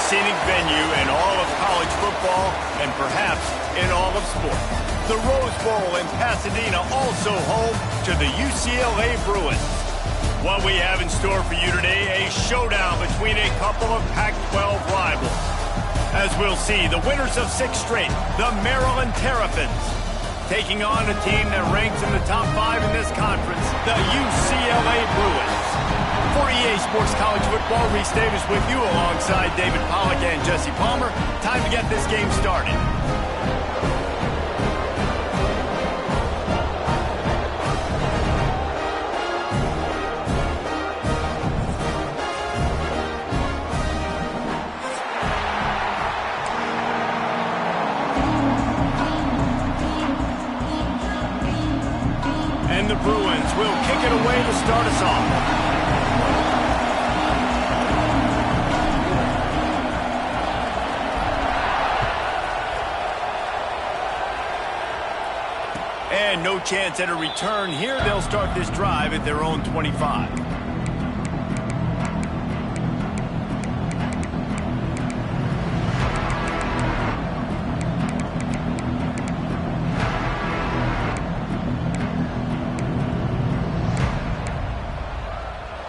scenic venue in all of college football and perhaps in all of sports. The Rose Bowl in Pasadena, also home to the UCLA Bruins. What we have in store for you today, a showdown between a couple of Pac-12 rivals. As we'll see, the winners of 6 straight, the Maryland Terrapins, taking on a team that ranks in the top 5 in this conference, the UCLA Bruins. For EA Sports College Football, Reese Davis with you alongside David Pollack and Jesse Palmer. Time to get this game started. And the Bruins will kick it away to start us off. And no chance at a return here. They'll start this drive at their own 25.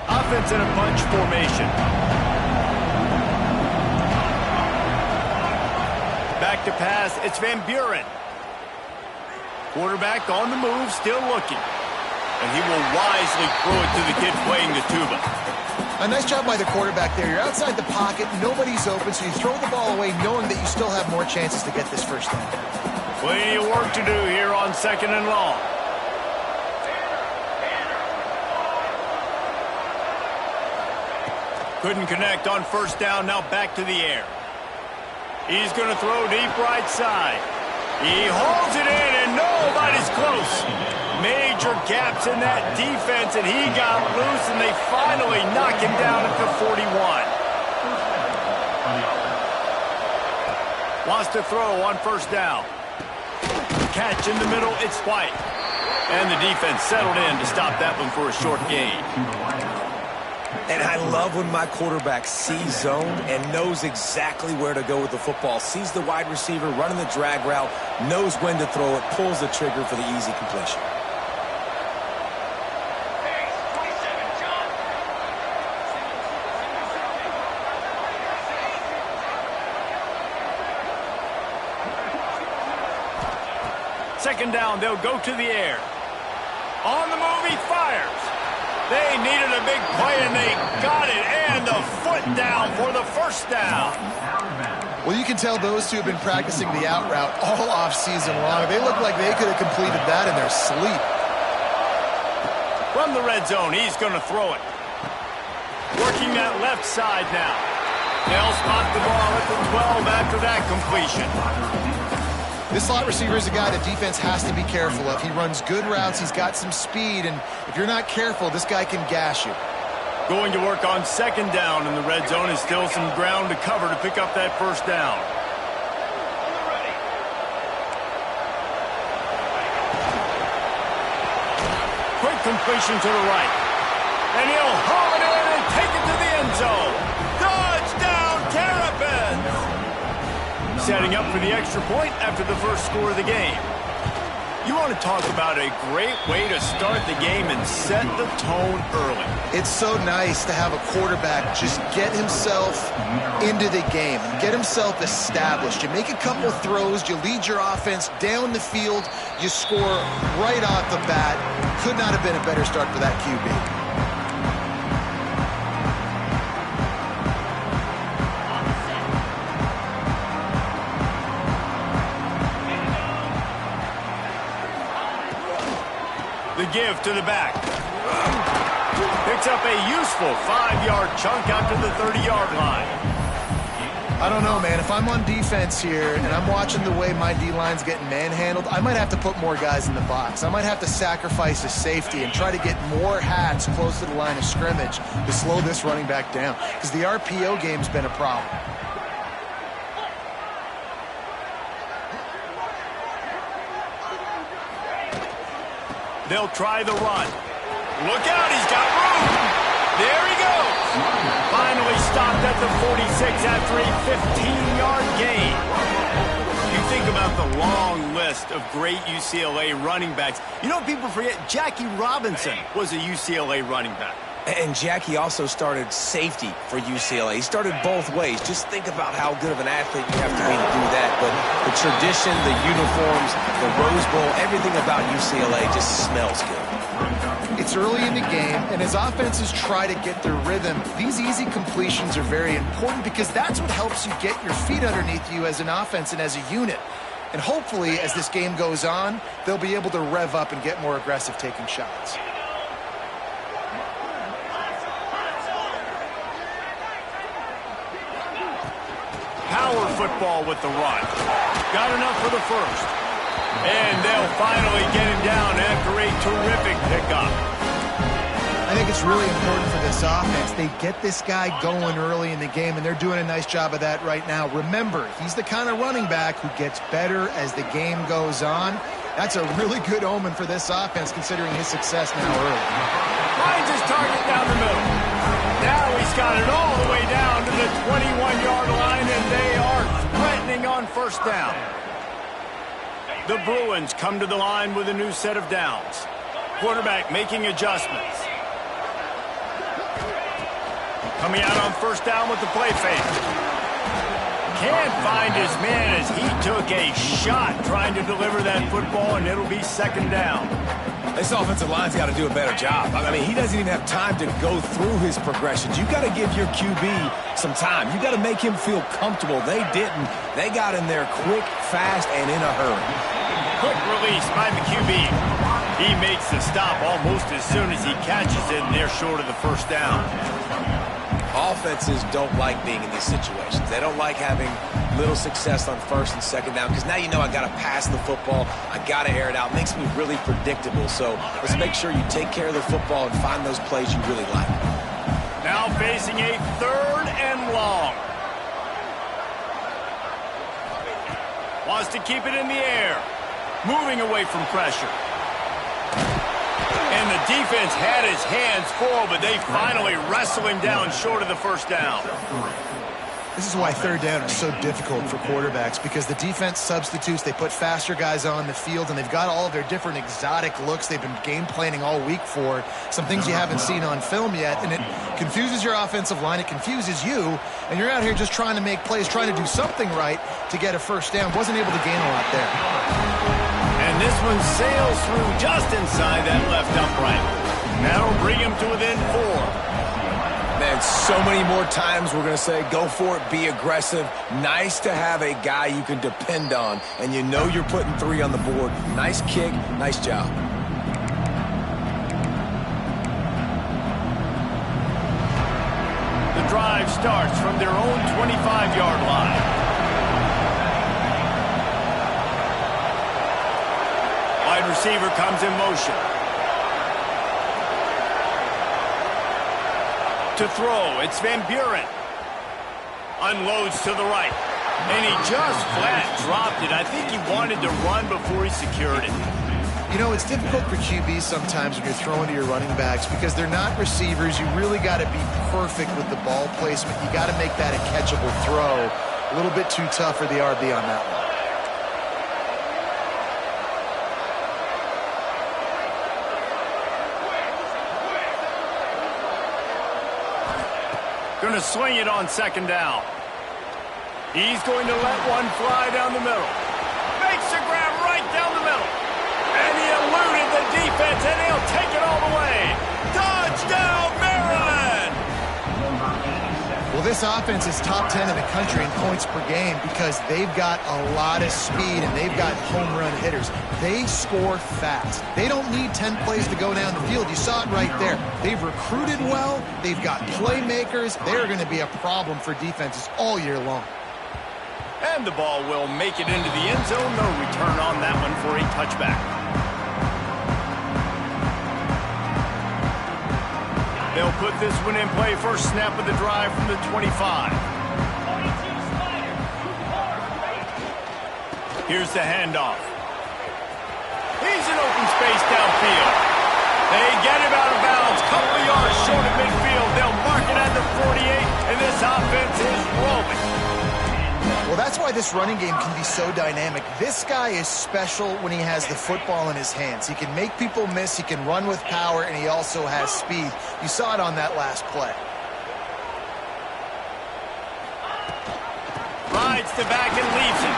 Offense in a bunch formation. Back to pass. It's Van Buren. Quarterback on the move, still looking. And he will wisely throw it to the kid playing the tuba. A nice job by the quarterback there. You're outside the pocket, nobody's open, so you throw the ball away knowing that you still have more chances to get this first down. Plenty of work to do here on 2nd and long. Couldn't connect on 1st down, now back to the air. He's going to throw deep right side. He holds it in, and nobody's close. Major gaps in that defense, and he got loose, and they finally knock him down at the 41. Wants to throw on 1st down. Catch in the middle, it's White. And the defense settled in to stop that one for a short gain. And I love when my quarterback sees zone and knows exactly where to go with the football. Sees the wide receiver running the drag route, knows when to throw it, pulls the trigger for the easy completion. Second down, they'll go to the air. On the move, he fires. They needed a big play, and they got it, and the foot down for the 1st down. Well, you can tell those two have been practicing the out route all off-season long. They look like they could have completed that in their sleep. From the red zone, he's going to throw it. Working that left side now. They'll spot the ball at the 12 after that completion. This slot receiver is a guy the defense has to be careful of. He runs good routes, he's got some speed, and if you're not careful, this guy can gash you. Going to work on 2nd down in the red zone is still some ground to cover to pick up that 1st down. Quick completion to the right. And he'll haul it in and take it to the end zone. Touchdown, Terrapins! Setting up for the extra point after the first score of the game. You want to talk about a great way to start the game and set the tone early. It's so nice to have a quarterback just get himself into the game and get himself established. You make a couple throws, you lead your offense down the field, you score right off the bat. Could not have been a better start for that QB. The give to the back. Picks up a useful 5-yard chunk out to the 30-yard line. I don't know, man. If I'm on defense here and I'm watching the way my D-line's getting manhandled, I might have to put more guys in the box. I might have to sacrifice a safety and try to get more hats close to the line of scrimmage to slow this running back down, because the RPO game's been a problem. They'll try the run. Look out, he's got room. There he goes. Finally stopped at the 46 after a 15-yard gain. You think about the long list of great UCLA running backs. You know, people forget Jackie Robinson was a UCLA running back. And Jackie also started safety for UCLA. He started both ways. Just think about how good of an athlete you have to be to do that. But the tradition, the uniforms, the Rose Bowl, everything about UCLA just smells good. It's early in the game, and as offenses try to get their rhythm, these easy completions are very important because that's what helps you get your feet underneath you as an offense and as a unit. And hopefully, as this game goes on, they'll be able to rev up and get more aggressive taking shots. Power football with the run. Got enough for the first. And they'll finally get him down after a terrific pickup. I think it's really important for this offense. They get this guy going early in the game, and they're doing a nice job of that right now. Remember, he's the kind of running back who gets better as the game goes on. That's a really good omen for this offense, considering his success now early. Finds his target down the middle. Now he's got it all the way down to the 21-yard line, and they are threatening on first down. The Bruins come to the line with a new set of downs. Quarterback making adjustments. Coming out on first down with the play fake. Can't find his man as he took a shot trying to deliver that football, and it'll be second down. This offensive line's got to do a better job. I mean, he doesn't even have time to go through his progressions. You got to give your QB some time. You got to make him feel comfortable. They didn't. They got in there quick, fast, and in a hurry. Quick release by the QB. He makes the stop almost as soon as he catches it, and they're short of the first down. Offenses don't like being in these situations. They don't like having little success on first and second down because now you know I got to pass the football. I got to air it out. It makes me really predictable. So let's make sure you take care of the football and find those plays you really like. Now facing a third and long. Wants to keep it in the air. Moving away from pressure. And the defense had his hands full, but they finally wrestle him down short of the first down. This is why third down is so difficult for quarterbacks, because the defense substitutes, they put faster guys on the field, and they've got all of their different exotic looks they've been game planning all week for, some things you haven't seen on film yet, and it confuses your offensive line, it confuses you, and you're out here just trying to make plays, trying to do something right to get a first down. Wasn't able to gain a lot there. And this one sails through just inside that left upright. That'll bring him to within 4. Man, so many more times we're going to say, go for it, be aggressive. Nice to have a guy you can depend on, and you know you're putting 3 on the board. Nice kick, nice job. The drive starts from their own 25-yard line. Wide receiver comes in motion. To throw, it's Van Buren. Unloads to the right. And he just flat dropped it. I think he wanted to run before he secured it. You know, it's difficult for QBs sometimes when you're throwing to your running backs because they're not receivers. You really got to be perfect with the ball placement. You got to make that a catchable throw. A little bit too tough for the RB on that one. Going to swing it on second down. He's going to let one fly down the middle. Makes the grab right down the middle. And he eluded the defense, and he'll take it all the way. Touchdown, Maryland! Well, this offense is top 10 in the country in points per game because they've got a lot of speed and they've got home run hitters. They score fast. They don't need 10 plays to go down the field. You saw it right there. They've recruited well. They've got playmakers. They're going to be a problem for defenses all year long. And the ball will make it into the end zone. No return on that one for a touchback. They'll put this one in play. First snap of the drive from the 25. Here's the handoff. He's in open space downfield. They get him out of bounds. Couple of yards short of midfield. They'll mark it at the 48, and this offense is rolling. Well, that's why this running game can be so dynamic. This guy is special when he has the football in his hands. He can make people miss, he can run with power, and he also has speed. You saw it on that last play. Rides the back and leaves it.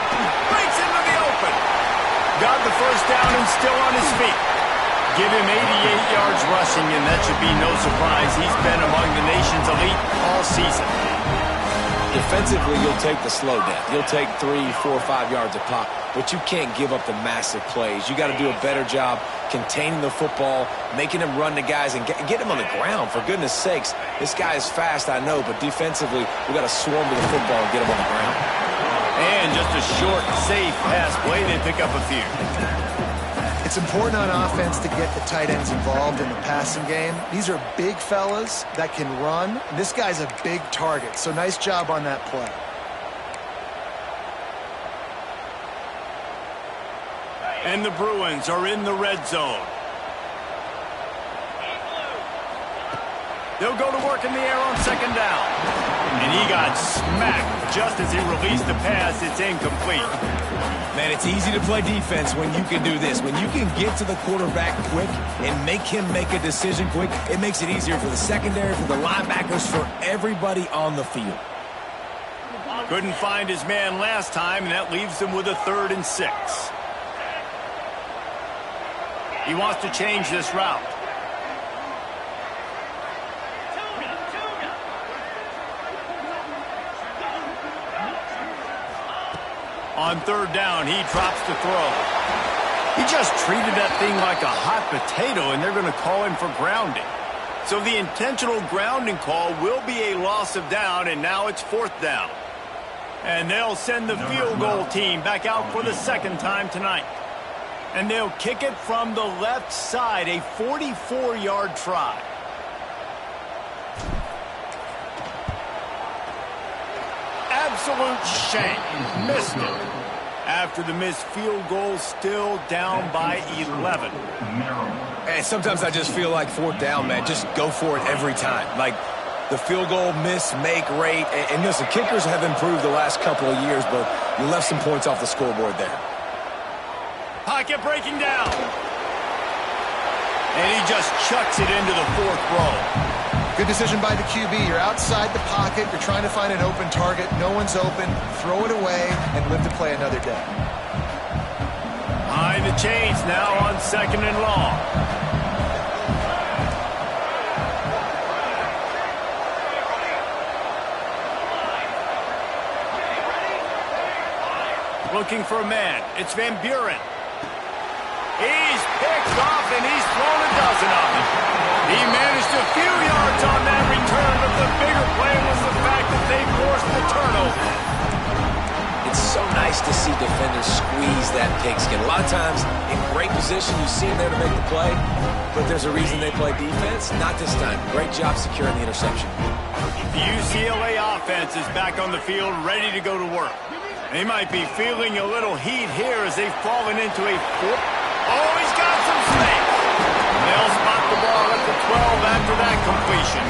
Breaks into the open. Got the first down and still on his feet. Give him 88 yards rushing, and that should be no surprise. He's been among the nation's elite all season. Defensively, you'll take the slow down. You'll take 3, 4, 5 yards a pop, but you can't give up the massive plays. You got to do a better job containing the football, making him run to guys, and get him on the ground. For goodness sakes, this guy is fast, I know, but defensively, we got to swarm to the football and get him on the ground. And just a short, safe pass play. They pick up a few. It's important on offense to get the tight ends involved in the passing game. These are big fellas that can run. This guy's a big target, so nice job on that play. And the Bruins are in the red zone. They'll go to work in the air on second down. And he got smacked just as he released the pass. It's incomplete. Man, it's easy to play defense when you can do this. When you can get to the quarterback quick and make him make a decision quick, it makes it easier for the secondary, for the linebackers, for everybody on the field. Couldn't find his man last time, and that leaves him with a 3rd and 6. He wants to change this route. On 3rd down, he drops the throw. He just treated that thing like a hot potato, and they're going to call him for grounding. So the intentional grounding call will be a loss of down, and now it's 4th down. And they'll send the field goal team back out for the 2nd time tonight. And they'll kick it from the left side, a 44-yard try. Absolute shame. Missed it. After the missed field goal, still down by 11. And sometimes I just feel like 4th down, man. Just go for it every time. Like the field goal miss, make rate. And listen, kickers have improved the last couple of years, but you left some points off the scoreboard there. Pocket breaking down. And he just chucks it into the 4th row. Good decision by the QB. You're outside the pocket. You're trying to find an open target. No one's open. Throw it away and live to play another day. Behind the chains now on 2nd and long. Looking for a man. It's Van Buren. He's picked off and he's thrown a dozen of them. He managed a few yards on that return, but the bigger play was the fact that they forced the turnover. It's so nice to see defenders squeeze that pigskin. A lot of times, in great position, you see them there to make the play, but there's a reason they play defense. Not this time. Great job securing the interception. The UCLA offense is back on the field, ready to go to work. They might be feeling a little heat here as they've fallen into a Oh, he's got some space. They'll spot the ball at the 12 after that completion.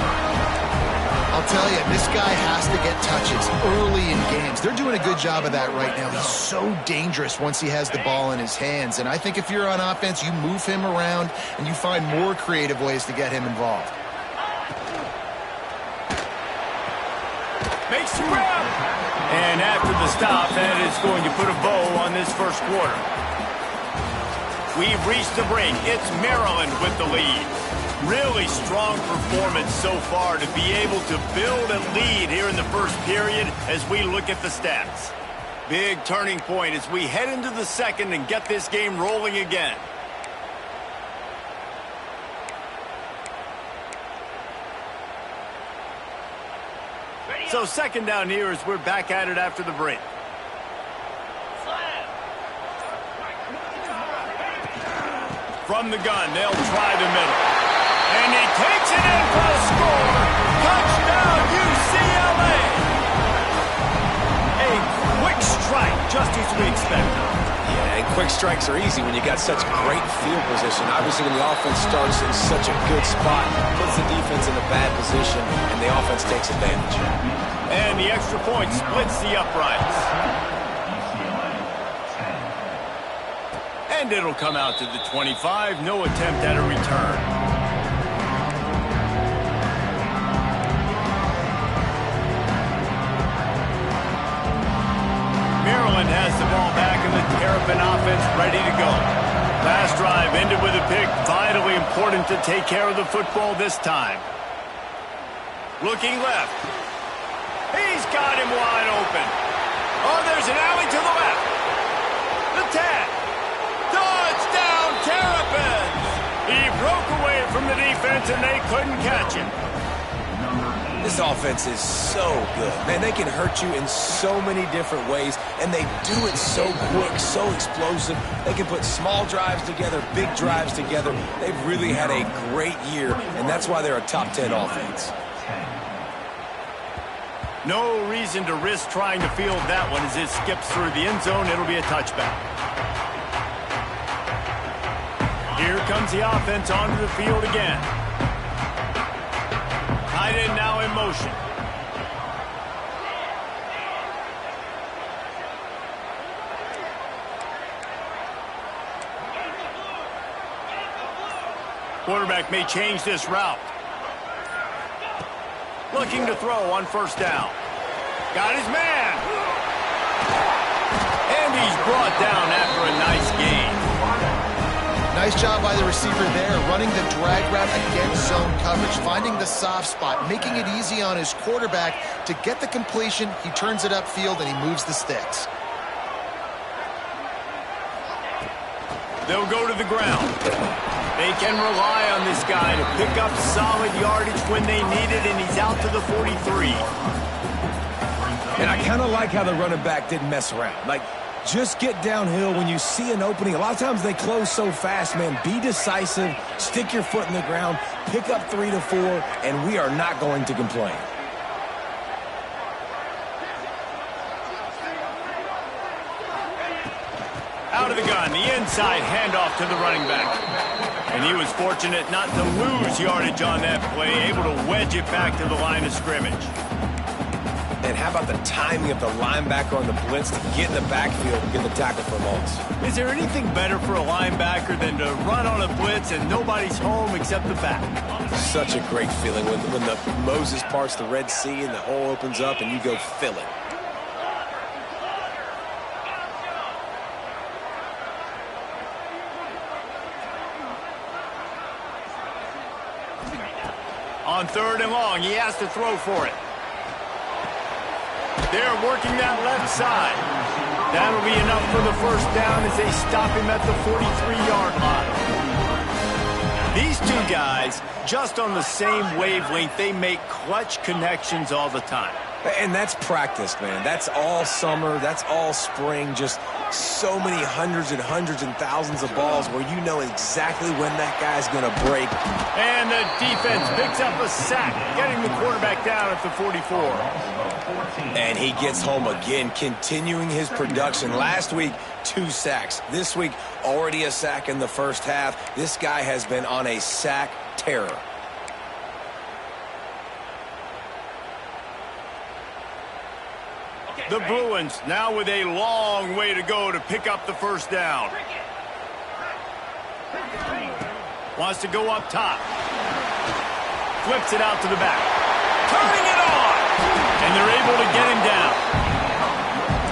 I'll tell you, this guy has to get touches early in games. They're doing a good job of that right now. He's so dangerous once he has the ball in his hands. And I think if you're on offense, you move him around and you find more creative ways to get him involved. Makes the grab. And after the stop, that is going to put a bow on this first quarter. We've reached the break. It's Maryland with the lead. Really strong performance so far to be able to build a lead here in the first period as we look at the stats. Big turning point as we head into the 2nd and get this game rolling again. So 2nd down here as we're back at it after the break. From the gun, they'll try the middle. And he takes it in for a score. Touchdown, UCLA. A quick strike, just as we expected. Yeah, Yeah, and quick strikes are easy when you got such great field position. Obviously, when the offense starts in such a good spot, puts the defense in a bad position, and the offense takes advantage. And the extra point splits the uprights. And it'll come out to the 25. No attempt at a return. Maryland has the ball back in the Terrapin offense ready to go. Last drive ended with a pick. Vitally important to take care of the football this time. Looking left. He's got him wide open. Oh, there's an alley to the left. The 10. Touchdown, Terrapins! He broke away from the defense and they couldn't catch him. This offense is so good. Man, they can hurt you in so many different ways, and they do it so quick, so explosive. They can put small drives together, big drives together. They've really had a great year, and that's why they're a top 10 offense. No reason to risk trying to field that one as it skips through the end zone. It'll be a touchback. Here comes the offense onto the field again. Tight end now in motion. Quarterback may change this route. Looking to throw on first down. Got his man. And he's brought down after a nice gain. Nice job by the receiver there, running the drag route against zone coverage, finding the soft spot, making it easy on his quarterback to get the completion. He turns it upfield and he moves the sticks. They'll go to the ground. They can rely on this guy to pick up solid yardage when they need it, and he's out to the 43. And I kind of like how the running back didn't mess around. Like, just get downhill when you see an opening. A lot of times they close so fast, man. Be decisive, stick your foot in the ground, pick up 3 to 4, and we are not going to complain. Out of the gun, the inside handoff to the running back. And he was fortunate not to lose yardage on that play, able to wedge it back to the line of scrimmage. And how about the timing of the linebacker on the blitz to get in the backfield and get the tackle for loss? Is there anything better for a linebacker than to run on a blitz and nobody's home except the back? Such a great feeling when the Moses parts the Red Sea and the hole opens up and you go fill it. On 3rd and long, he has to throw for it. They're working that left side. That'll be enough for the first down as they stop him at the 43-yard line. These two guys, just on the same wavelength, they make clutch connections all the time. And that's practice, man. That's all summer. That's all spring. Just so many hundreds and thousands of balls where you know exactly when that guy's going to break. And the defense picks up a sack, getting the quarterback down at the 44. And he gets home again, continuing his production. Last week, 2 sacks. This week, already a sack in the first half. This guy has been on a sack terror. The Bruins now with a long way to go to pick up the first down. Wants to go up top. Flips it out to the back. Turning it on! And they're able to get him down.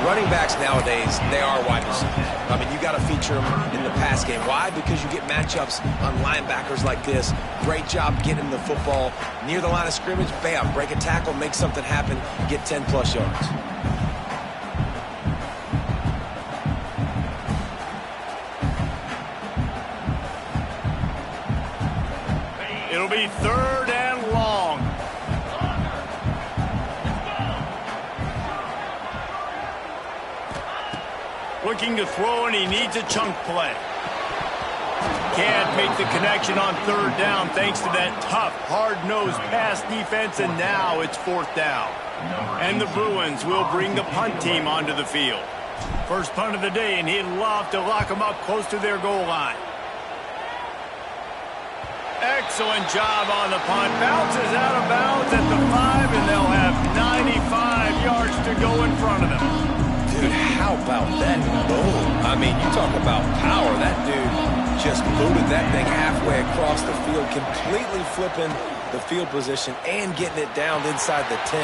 Running backs nowadays, they are wide receivers. I mean, you got to feature them in the pass game. Why? Because you get matchups on linebackers like this. Great job getting the football near the line of scrimmage. Bam, break a tackle, make something happen, get 10-plus yards. It'll be 3rd and long. Looking to throw, and he needs a chunk play. Can't make the connection on 3rd down thanks to that tough, hard-nosed pass defense, and now it's 4th down. And the Bruins will bring the punt team onto the field. First punt of the day, and he'd love to lock them up close to their goal line. Excellent job on the punt. Bounces out of bounds at the 5, and they'll have 95 yards to go in front of them. Dude, how about that boom? I mean, you talk about power. That dude just booted that thing halfway across the field, completely flipping the field position and getting it down inside the 10.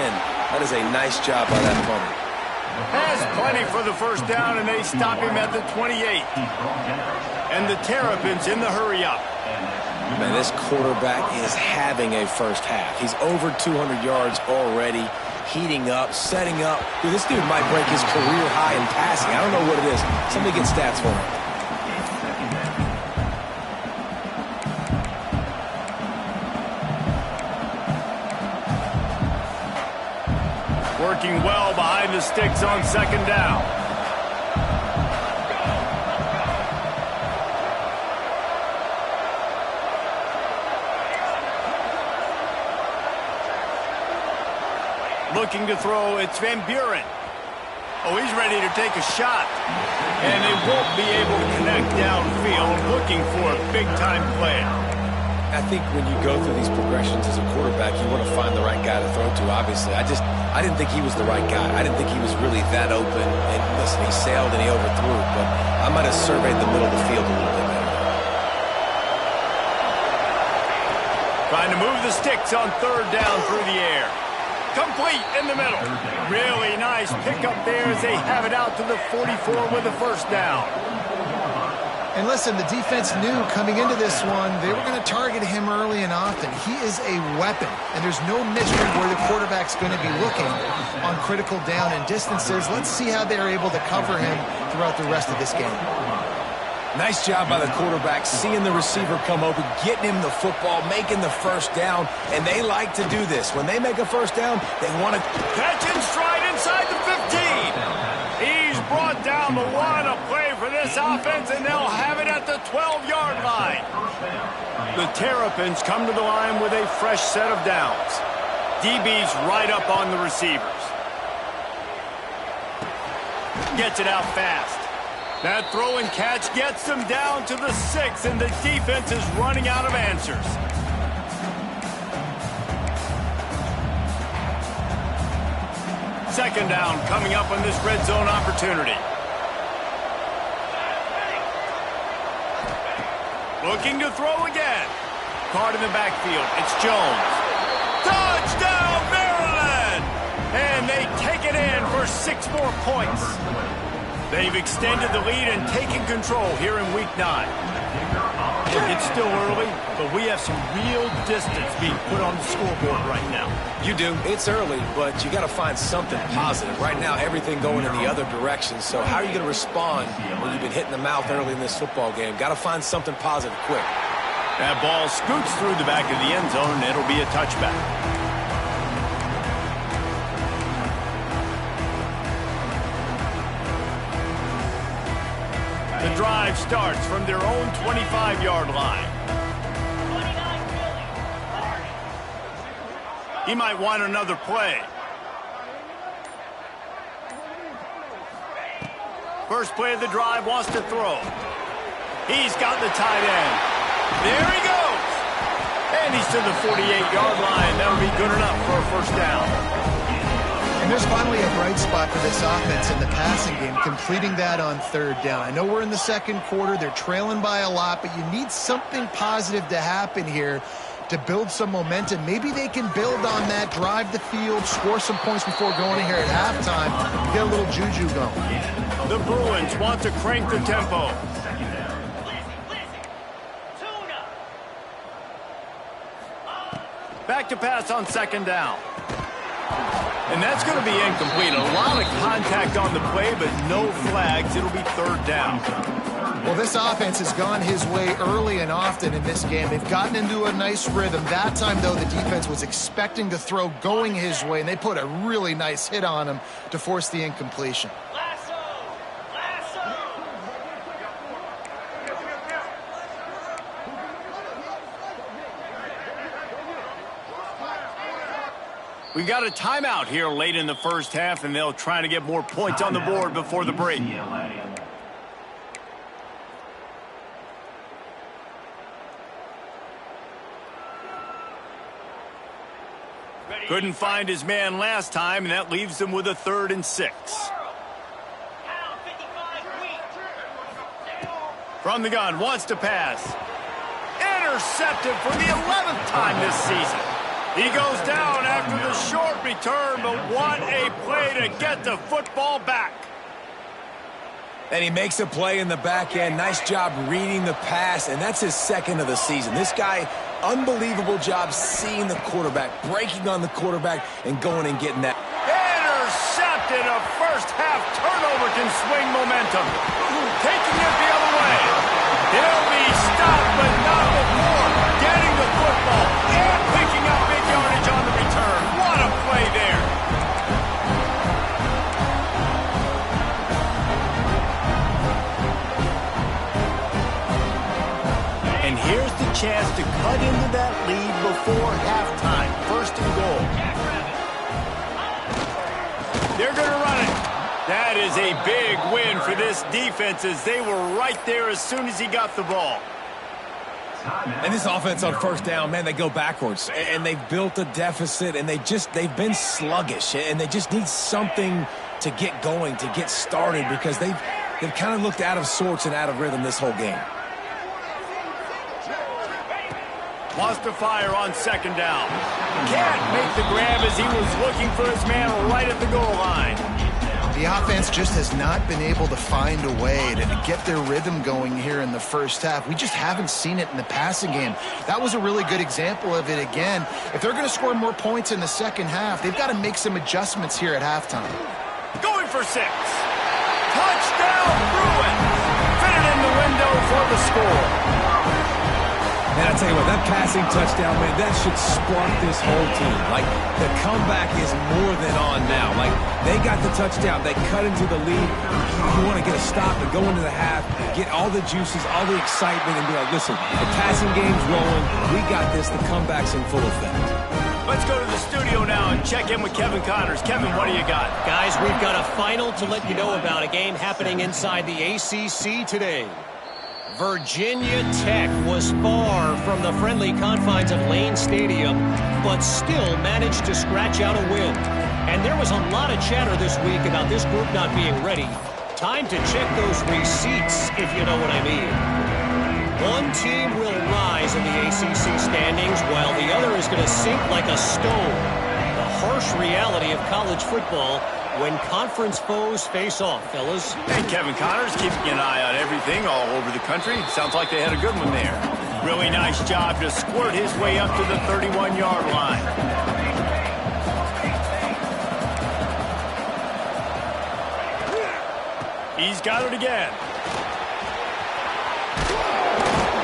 That is a nice job by that punter. Has plenty for the first down, and they stop him at the 28. And the Terrapins in the hurry-up. Man, this quarterback is having a first half. He's over 200 yards already, heating up, setting up. Dude, this dude might break his career high in passing. I don't know what it is. Somebody get stats for him. Working well behind the sticks on second down. Looking to throw, it's Van Buren. Oh, he's ready to take a shot. And they won't be able to connect downfield, looking for a big-time play. I think when you go through these progressions as a quarterback, you want to find the right guy to throw to, obviously. I didn't think he was the right guy. I didn't think he was really that open. And listen, he sailed and he overthrew it, but I might have surveyed the middle of the field a little bit better. Trying to move the sticks on third down through the air. Complete in the middle. Really nice pickup there as they have it out to the 44 with a first down. And listen, the defense knew coming into this one, they were going to target him early and often. He is a weapon, and there's no mystery where the quarterback's going to be looking on critical down and distances. Let's see how they're able to cover him throughout the rest of this game. Nice job by the quarterback, seeing the receiver come open, getting him the football, making the first down, and they like to do this. When they make a first down, they want to catch in stride inside the 15. He's brought down the one, a play for this offense, and they'll have it at the 12-yard line. The Terrapins come to the line with a fresh set of downs. DB's right up on the receivers. Gets it out fast. That throw and catch gets them down to the 6, and the defense is running out of answers. Second down coming up on this red zone opportunity. Looking to throw again. Caught in the backfield. It's Jones. Touchdown, Maryland! And they take it in for 6 more points. They've extended the lead and taken control here in Week 9. It's still early, but we have some real distance being put on the scoreboard right now. You do. It's early, but you got to find something positive. Right now, everything going in the other direction. So how are you going to respond when you've been hit in the mouth early in this football game? Got to find something positive quick. That ball scoots through the back of the end zone, and it'll be a touchback. The drive starts from their own 25-yard line. He might want another play. First play of the drive, wants to throw. He's got the tight end. There he goes. And he's to the 48-yard line. That'll be good enough for a first down. And there's finally a bright spot for this offense in the passing game, completing that on third down. I know we're in the second quarter. They're trailing by a lot, but you need something positive to happen here to build some momentum. Maybe they can build on that, drive the field, score some points before going in here at halftime, get a little juju going. The Bruins want to crank the tempo. Back to pass on second down. And that's going to be incomplete. A lot of contact on the play, but no flags. It'll be third down. Well, this offense has gone his way early and often in this game. They've gotten into a nice rhythm. That time, though, the defense was expecting to throw going his way, and they put a really nice hit on him to force the incompletion. We got a timeout here late in the first half, and they'll try to get more points on the board before the break. Couldn't find his man last time, and that leaves him with a 3rd and 6. From the gun, wants to pass. Intercepted for the 11th time this season. He goes down after the short return, but what a play to get the football back. And he makes a play in the back end. Nice job reading the pass, and that's his 2nd of the season. This guy, unbelievable job seeing the quarterback, breaking on the quarterback, and going and getting that. Intercepted. A first-half turnover can swing momentum. Taking it the other way. He'll be stopped, but not before getting the football and picking up big yardage on the return. What a play there. And here's the chance to cut into that lead before halftime. 1st and goal. They're going to run it. That is a big win for this defense as they were right there as soon as he got the ball. And this offense on 1st down, man, they go backwards. And they've built a deficit, and they've been sluggish. And they just need something to get going, to get started, because they've kind of looked out of sorts and out of rhythm this whole game. Wants to fire on 2nd down. Can't make the grab as he was looking for his man right at the goal line. The offense just has not been able to find a way to get their rhythm going here in the first half. We just haven't seen it in the passing game. That was a really good example of it again. If they're going to score more points in the second half, they've got to make some adjustments here at halftime. Going for 6. Touchdown, Bruins. Fit it in the window for the score. Man, I tell you what, that passing touchdown, man, that should spark this whole team. Like, the comeback is more than on now. Like, they got the touchdown. They cut into the lead. You want to get a stop and go into the half, get all the juices, all the excitement, and be like, listen, the passing game's rolling. We got this. The comeback's in full effect. Let's go to the studio now and check in with Kevin Connors. Kevin, what do you got? Guys, we've got a final to let you know about, a game happening inside the ACC today. Virginia Tech was far from the friendly confines of Lane Stadium, but still managed to scratch out a win. And there was a lot of chatter this week about this group not being ready. Time to check those receipts, if you know what I mean. One team will rise in the ACC standings, while the other is going to sink like a stone. The harsh reality of college football when conference foes face off, fellas. Hey, Kevin Connors keeping an eye on everything all over the country. Sounds like they had a good one there. Really nice job to squirt his way up to the 31-yard line. He's got it again.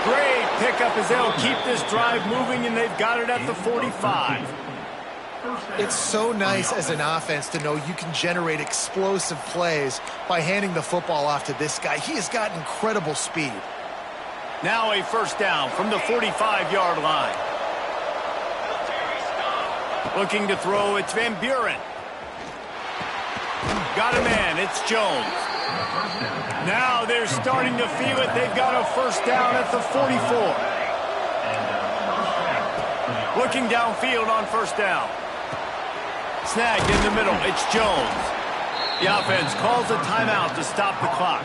Great pickup as they'll keep this drive moving, and they've got it at the 45. It's so nice as an offense to know you can generate explosive plays by handing the football off to this guy. He has got incredible speed. Now a 1st down from the 45-yard line. Looking to throw, it's Van Buren. Got a man, it's Jones. Now they're starting to feel it. They've got a 1st down at the 44. Looking downfield on 1st down. Snagged in the middle, it's Jones. The offense calls a timeout to stop the clock.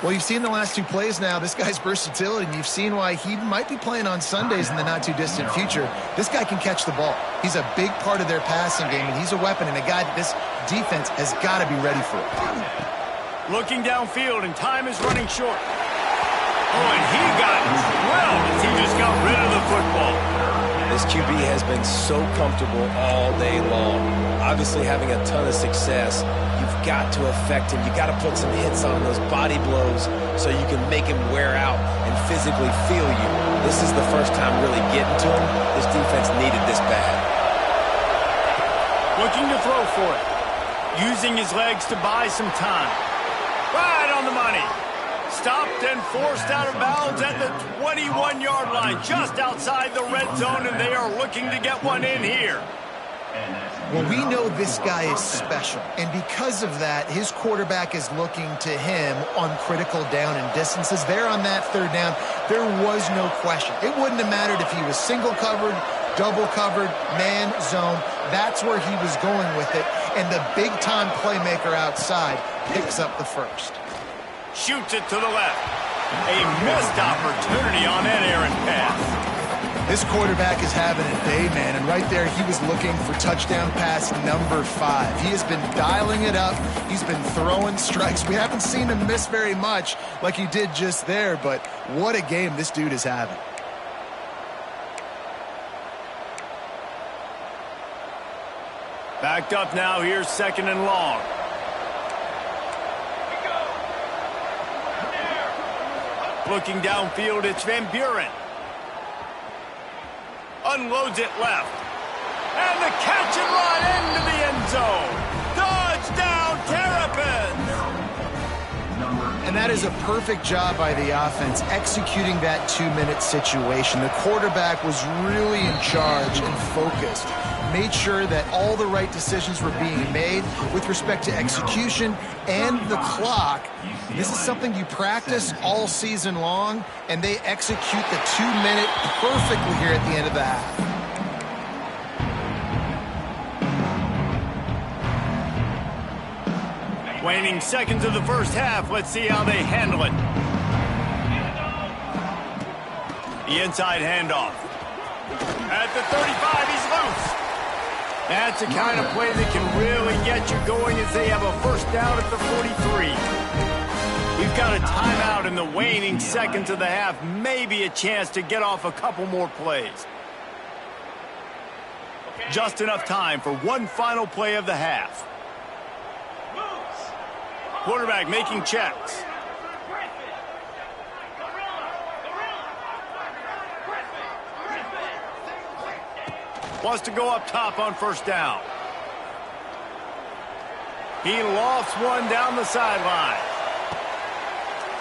Well, you've seen the last 2 plays now. This guy's versatility, and you've seen why he might be playing on Sundays in the not-too-distant future. This guy can catch the ball. He's a big part of their passing game, and he's a weapon and a guy that this defense has got to be ready for. Looking downfield, and time is running short. Oh, and he got drilled as he just got rid of the football. This QB has been so comfortable all day long. Obviously having a ton of success. You've got to affect him. You've got to put some hits on those body blows so you can make him wear out and physically feel you. This is the first time really getting to him. This defense needed this bad. Looking to throw for it. Using his legs to buy some time. Right on the money. Stopped and forced out of bounds at the 21-yard line, just outside the red zone, and they are looking to get one in here. Well, we know this guy is special, and because of that, his quarterback is looking to him on critical down and distances. There on that third down, there was no question. It wouldn't have mattered if he was single covered, double covered, man, zone. That's where he was going with it, and the big-time playmaker outside picks up the first. Shoots it to the left. A missed opportunity on that errant pass. This quarterback is having a day, man, and right there he was looking for touchdown pass number 5. He has been dialing it up. He's been throwing strikes. We haven't seen him miss very much like he did just there, but what a game this dude is having. Backed up now, here's 2nd and long. Looking downfield, it's Van Buren. Unloads it left. And the catch and run into the end zone. Touchdown, Terrapins! And that is a perfect job by the offense executing that 2-minute situation. The quarterback was really in charge and focused. Made sure that all the right decisions were being made with respect to execution and the clock. This is something you practice all season long, and they execute the 2-minute perfectly here at the end of the half. Waning seconds of the first half. Let's see how they handle it. The inside handoff. At the 35, he's loose. That's the kind of play that can really get you going as they have a first down at the 43. We've got a timeout in the waning seconds of the half. Maybe a chance to get off a couple more plays. Just enough time for one final play of the half. Quarterback making checks. Wants to go up top on first down. He lofts one down the sideline.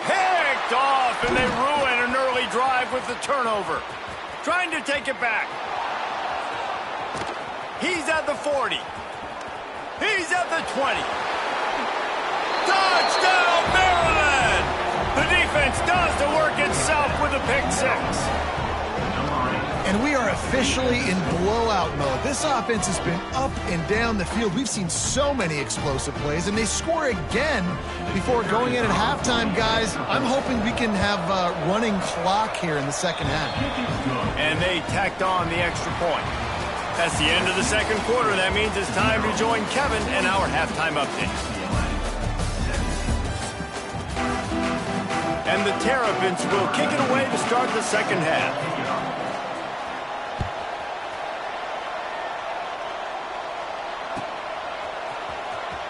Picked off, and they ruin an early drive with the turnover. Trying to take it back. He's at the 40. He's at the 20. Touchdown, Maryland! The defense does the work itself with a pick 6. And we are officially in blowout mode. This offense has been up and down the field. We've seen so many explosive plays, and they score again before going in at halftime, guys. I'm hoping we can have a running clock here in the second half. And they tacked on the extra point. That's the end of the second quarter. That means it's time to join Kevin and our halftime update. And the Terrapins will kick it away to start the second half.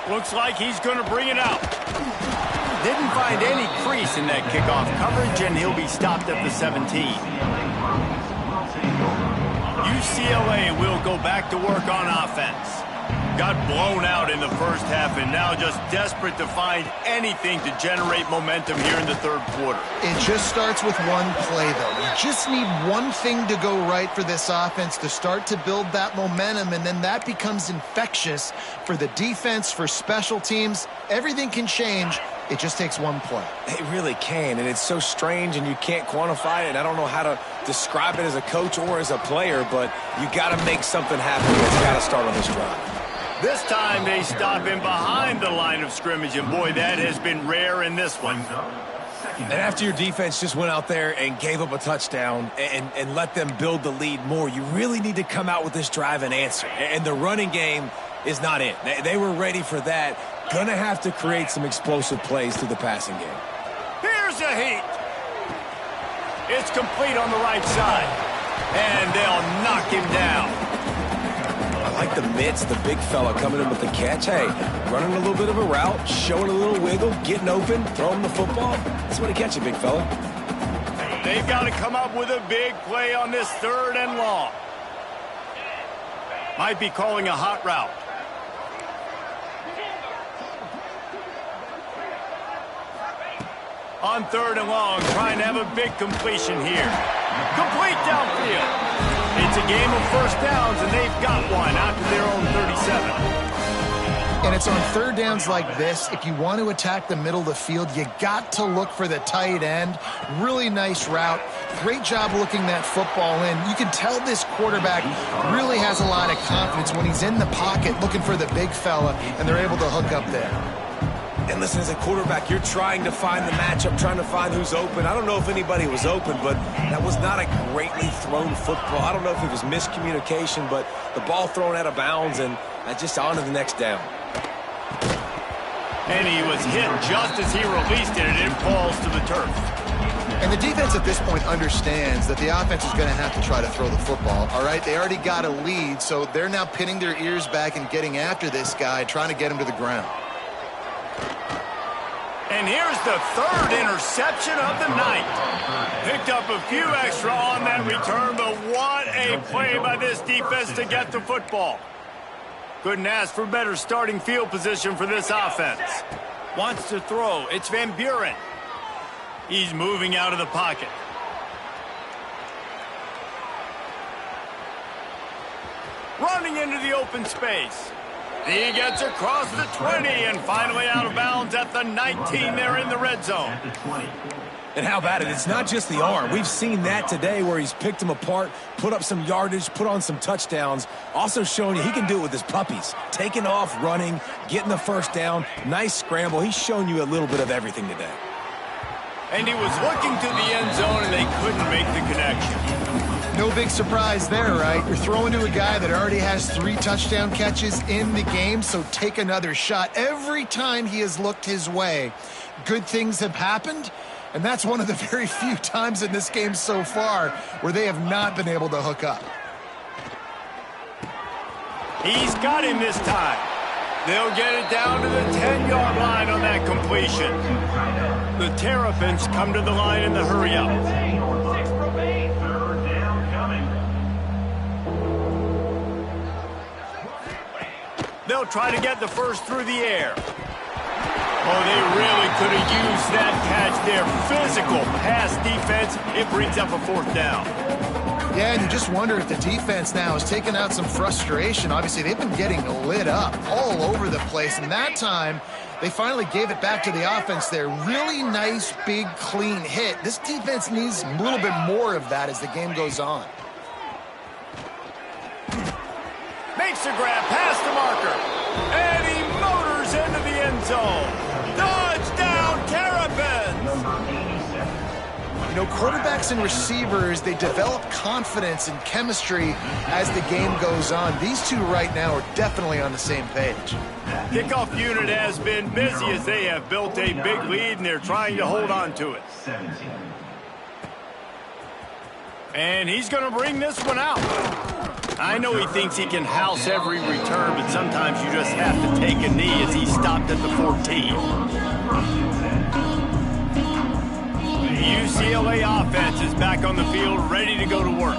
Looks like he's going to bring it out. Didn't find any crease in that kickoff coverage, and he'll be stopped at the 17. UCLA will go back to work on offense. Got blown out in the first half and now just desperate to find anything to generate momentum here in the third quarter. It just starts with one play, though. You just need one thing to go right for this offense to start to build that momentum, and then that becomes infectious for the defense, for special teams. Everything can change. It just takes one play. It really can, and it's so strange, and you can't quantify it. I don't know how to describe it as a coach or as a player, but you got to make something happen. It's got to start on this drive. This time they stop him behind the line of scrimmage, and boy, that has been rare in this one. And after your defense just went out there and gave up a touchdown and let them build the lead more, you really need to come out with this drive and answer. And the running game is not it. They were ready for that. Gonna have to create some explosive plays through the passing game. Here's a heat. It's complete on the right side. And they'll knock him down. I like the mitts, the big fella coming in with the catch. Hey, running a little bit of a route, showing a little wiggle, getting open, throwing the football. That's what he catch it, big fella. They've got to come up with a big play on this 3rd and long. Might be calling a hot route. On 3rd and long, trying to have a big completion here. Complete downfield. It's a game of first downs, and they've got one out to their own 37. And it's on 3rd downs like this. If you want to attack the middle of the field, you got to look for the tight end. Really nice route. Great job looking that football in. You can tell this quarterback really has a lot of confidence when he's in the pocket looking for the big fella, and they're able to hook up there. And listen, as a quarterback, you're trying to find the matchup, trying to find who's open. I don't know if anybody was open, but that was not a greatly thrown football. I don't know if it was miscommunication, but the ball thrown out of bounds and just on to the next down. And he was hit just as he released it, and it falls to the turf. And the defense at this point understands that the offense is going to have to try to throw the football, all right? They already got a lead, so they're now pinning their ears back and getting after this guy, trying to get him to the ground. And here's the 3rd interception of the night. Picked up a few extra on that return, but what a play by this defense to get the football. Couldn't ask for better starting field position for this offense. Wants to throw. It's Van Buren. He's moving out of the pocket. Running into the open space. He gets across the 20 and finally out of bounds at the 19 there in the red zone. And how about it? It's not just the arm. We've seen that today where he's picked them apart, put up some yardage, put on some touchdowns. Also showing you he can do it with his puppies. Taking off, running, getting the first down. Nice scramble. He's shown you a little bit of everything today. And he was looking to the end zone and they couldn't make the connection. No big surprise there, right? You're throwing to a guy that already has 3 touchdown catches in the game, so take another shot. Every time he has looked his way, good things have happened. And that's one of the very few times in this game so far where they have not been able to hook up. He's got him this time. They'll get it down to the 10-yard line on that completion. The Terrapins come to the line in the hurry-up. They'll try to get the first through the air. Oh, they really could have used that catch there. Physical pass defense. It brings up a 4th down. Yeah, and you just wonder if the defense now has taken out some frustration. Obviously, they've been getting lit up all over the place. And that time, they finally gave it back to the offense there. Really nice, big, clean hit. This defense needs a little bit more of that as the game goes on. Makes a grab past the marker. And he motors into the end zone. Touchdown, Terrapins! You know, quarterbacks and receivers, they develop confidence and chemistry as the game goes on. These two right now are definitely on the same page. Kickoff unit has been busy as they have built a big lead, and they're trying to hold on to it. And he's going to bring this one out. I know he thinks he can house every return, but sometimes you just have to take a knee as he stopped at the 14. The UCLA offense is back on the field, ready to go to work.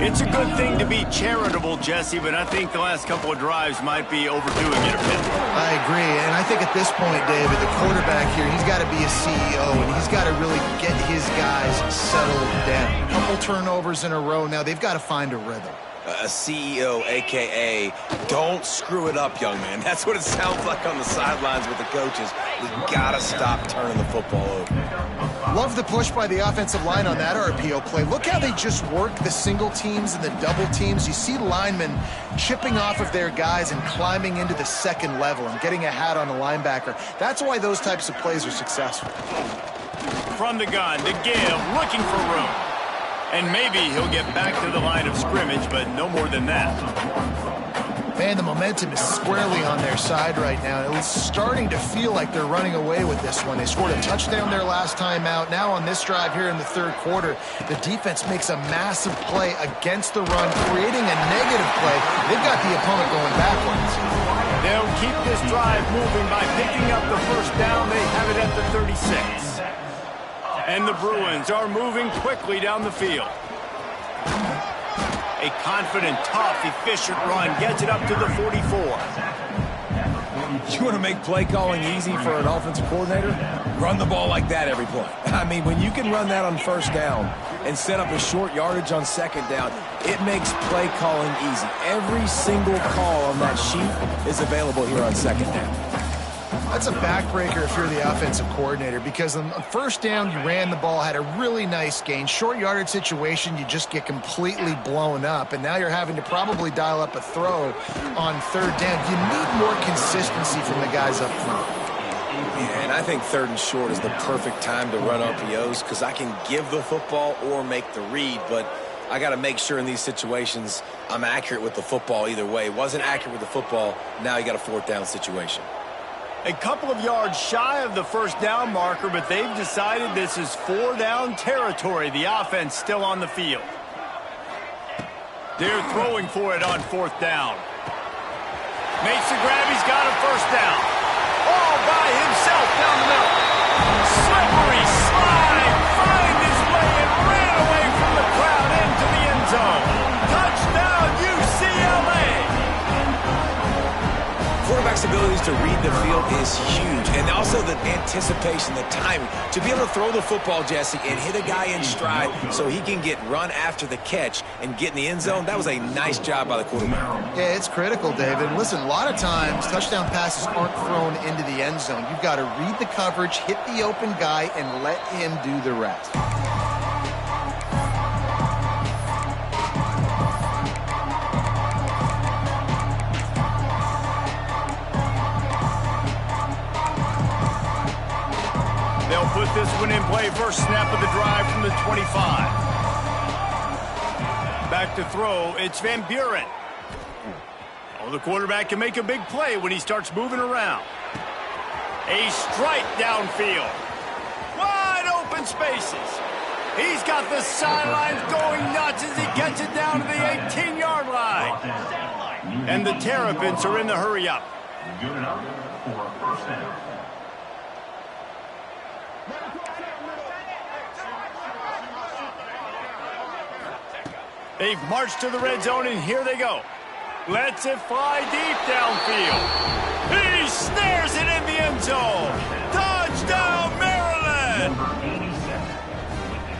It's a good thing to be charitable, Jesse, but I think the last couple of drives might be overdoing it a bit. I agree, and I think at this point, David, the quarterback here, he's got to be a CEO, and he's got to really get his guys settled down. A couple turnovers in a row now. They've got to find a rhythm. A CEO, a.k.a. don't screw it up, young man. That's what it sounds like on the sidelines with the coaches. You got to stop turning the football over. Love the push by the offensive line on that RPO play. Look how they just work the single teams and the double teams. You see linemen chipping off of their guys and climbing into the second level and getting a hat on the linebacker. That's why those types of plays are successful. From the gun, the give, looking for room. And maybe he'll get back to the line of scrimmage, but no more than that. Man, the momentum is squarely on their side right now. It's starting to feel like they're running away with this one. They scored a touchdown their last time out. Now on this drive here in the 3rd quarter, the defense makes a massive play against the run, creating a negative play. They've got the opponent going backwards. They'll keep this drive moving by picking up the first down. They have it at the 36. And the Bruins are moving quickly down the field. A confident, tough, efficient run gets it up to the 44. You want to make play calling easy for an offensive coordinator? Run the ball like that every play. I mean, when you can run that on first down and set up a short yardage on second down, it makes play calling easy. Every single call on that sheet is available here on second down. That's a backbreaker if you're the offensive coordinator, because on first down, you ran the ball, had a really nice gain. Short yardage situation, you just get completely blown up, and now you're having to probably dial up a throw on third down. You need more consistency from the guys up front. Yeah, and I think third and short is the perfect time to run RPOs because I can give the football or make the read, but I got to make sure in these situations I'm accurate with the football either way. Wasn't accurate with the football, now you got a fourth down situation. A couple of yards shy of the first down marker, but they've decided this is 4-down territory. The offense still on the field. They're throwing for it on fourth down. Makes the grab. He's got a first down. All by himself down the middle. Slippery slide. Find his way and ran away from the crowd into the end zone. Touchdown, UCLA. Quarterback's abilities to read the field is huge, and also the anticipation, the timing. To be able to throw the football, Jesse, and hit a guy in stride so he can get run after the catch and get in the end zone, that was a nice job by the quarterback. Yeah, it's critical, David. Listen, a lot of times touchdown passes aren't thrown into the end zone. You've got to read the coverage, hit the open guy, and let him do the rest. They'll put this one in play. First snap of the drive from the 25. Back to throw. It's Van Buren. Oh, the quarterback can make a big play when he starts moving around. A strike downfield. Wide open spaces. He's got the sidelines going nuts as he gets it down to the 18-yard line. And the Terrapins are in the hurry-up. Good enough for a first down. They've marched to the red zone, and here they go. Lets it fly deep downfield. He snares it in the end zone. Touchdown, Maryland!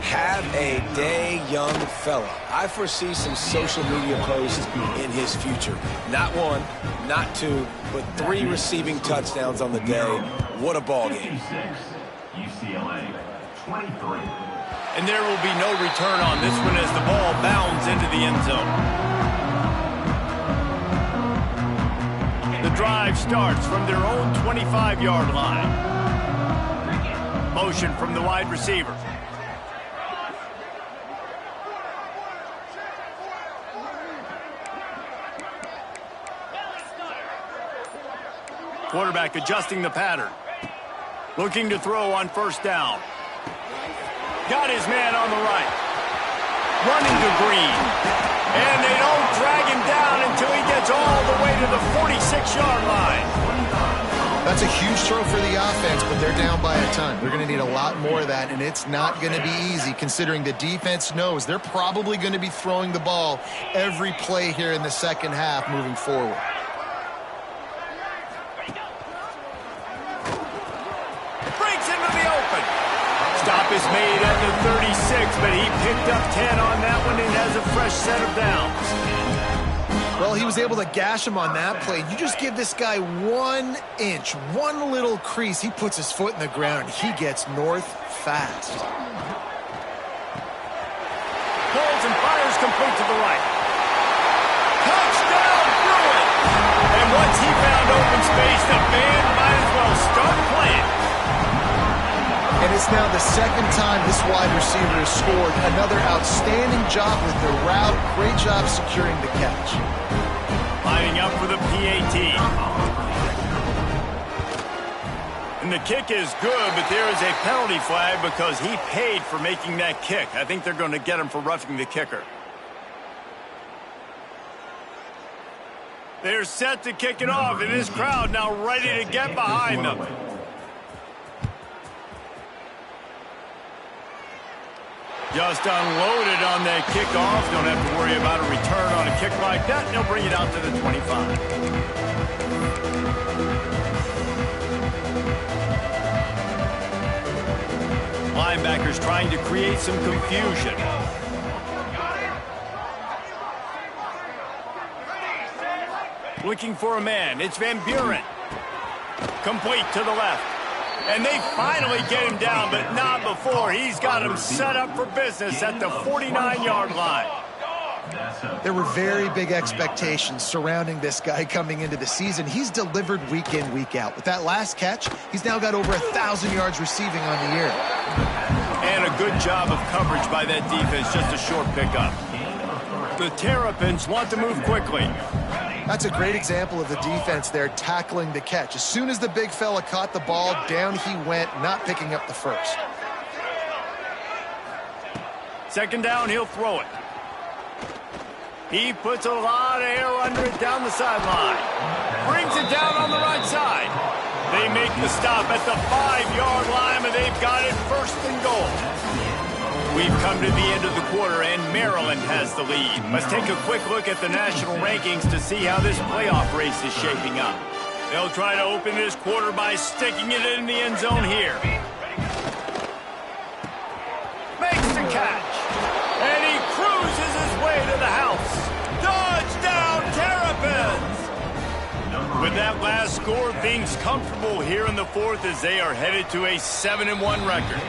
Have a day, young fella. I foresee some social media posts in his future. Not one, not two, but 3 receiving touchdowns on the day. What a ball game. 56, UCLA, 23. And there will be no return on this one as the ball bounds into the end zone. The drive starts from their own 25-yard line. Motion from the wide receiver. Quarterback adjusting the pattern. Looking to throw on first down. Got his man on the right. Running to Green. And they don't drag him down until he gets all the way to the 46-yard line. That's a huge throw for the offense, but they're down by a ton. They're going to need a lot more of that, and it's not going to be easy considering the defense knows they're probably going to be throwing the ball every play here in the second half moving forward. Breaks into the open. Stop is made at the 36, but he picked up 10 on that one and has a fresh set of downs. Well, he was able to gash him on that play. You just give this guy 1 inch, one little crease, he puts his foot in the ground, and he gets north fast. Pulls and fires complete to the right. Touchdown, Bruin! And once he found open space, the band might as well start playing. And it's now the second time this wide receiver has scored. Another outstanding job with the route. Great job securing the catch. Lining up for the PAT. And the kick is good, but there is a penalty flag because he paid for making that kick. I think they're going to get him for roughing the kicker. They're set to kick it off, and this crowd now ready to get behind them. Just unloaded on that kickoff. Don't have to worry about a return on a kick like that. They'll bring it out to the 25. linebackers trying to create some confusion. Looking for a man. It's Van Buren. Complete to the left. And they finally get him down, but not before. He's got him set up for business at the 49-yard line. There were very big expectations surrounding this guy coming into the season. He's delivered week in, week out. With that last catch, he's now got over 1,000 yards receiving on the year. And a good job of coverage by that defense, just a short pickup. The Terrapins want to move quickly. That's a great example of the defense there tackling the catch. As soon as the big fella caught the ball, down he went, not picking up the first. Second down, he'll throw it. He puts a lot of air under it down the sideline. Brings it down on the right side. They make the stop at the 5-yard line, but they've got it first and goal. We've come to the end of the quarter, and Maryland has the lead. Let's take a quick look at the national rankings to see how this playoff race is shaping up. They'll try to open this quarter by sticking it in the end zone here. Makes the catch. And he cruises his way to the house. Touchdown, Terrapins! With that last score, things comfortable here in the fourth as they are headed to a 7-1 record.